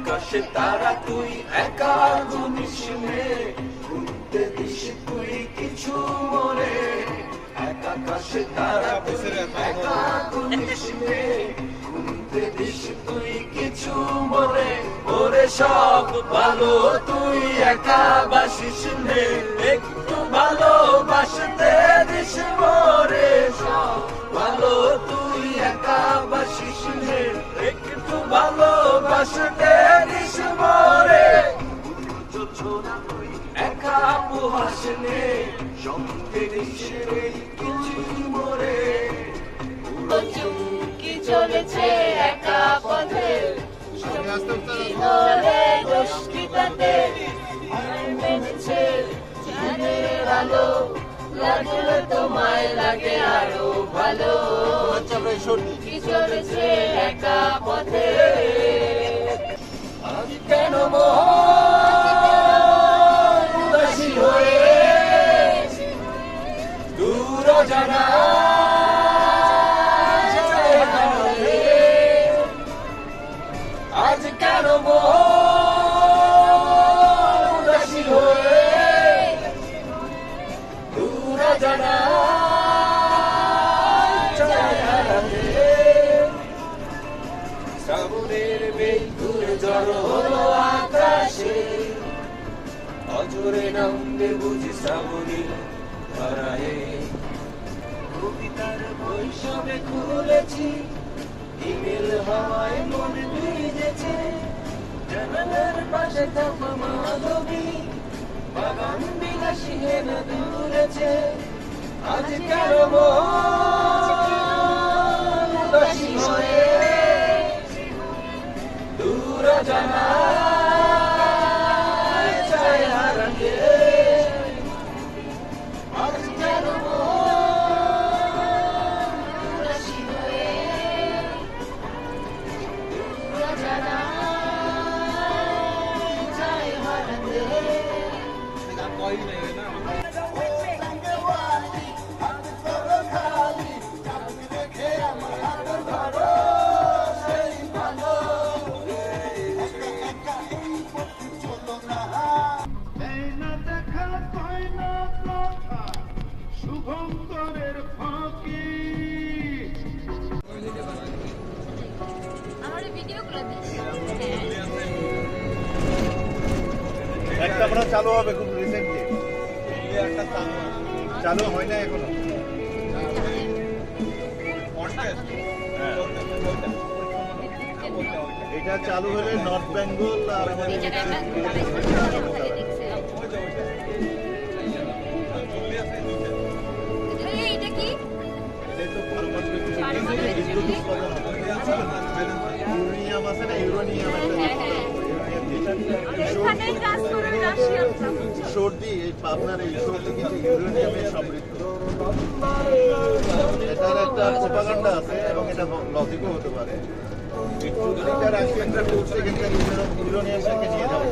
আকাশে তারা তুই একা গুনিস নে, ঘুরতে দিস তুই কিছু মরে। এক আকাশে তারা তুই একা গুনিস নে, ঘুরতে দিস তুই কিছু মরে। ওরে সব ভালো তুই একা বাসিস নে, একটু ভালোবাসতে দিস মরে। সব ভালো তুই একা বাসিস নে, একটু ভালোবাসতে দিস মরে। ছোনা তুই একা উপহাস নে, সঙ্গে দিস রে কিছু মরে। চুমকি চলেছে একা পথে, সঙ্গী দলে দুষ্কৃতাতে মেনেছে জানের আলো। লাগলে তোমায় লাগে আরো ভালো, কি চলেছে একা পথে। আজ কেন মন উদাসী হয়ে দূর জানা আজ কেন মন উদাসী হয়ে দূর জানা শ্রাবণের মেঘ ঘুরে জড়ো হলো আকাশে, অজরে নামবে বুঝি শ্রাবণী ধরায়ে। কবিতার বৈষবে খুলেছি, ইমেল হাওয়ায় মন ভিজেছে। জানালার পাশে থাকা মাধবী, বাগান বিলাসী হেন দূরেছে। আজ কেন মন উদাসী হয়ে দূর জানা চায় হারাতে। আজ কেন উদাসী হয়ে দূর জানা চায় হারাতে। শুভঙ্করের ফাঁকি আমার ভিডিওগুলো একটা আমরা চালু হবে খুব রিসেন্টলি, চালু হয় না এখনো। এটা চালু হলে নর্থ বেঙ্গল আর আমাদের এটা কি ইউরেনিয়াম আছে না, ইউরেনিয়াম সর্দি, এই পাবনার এই সর্দি কিন্তু ইউরেনিয়ামে সমৃদ্ধ। এটার একটা প্রোপাগান্ডা আছে এবং এটা লজিকও হতে পারে। রাশিয়ানরা করছে কিন্তু ইউরেনিয়ামটাকে নিয়ে যাওয়া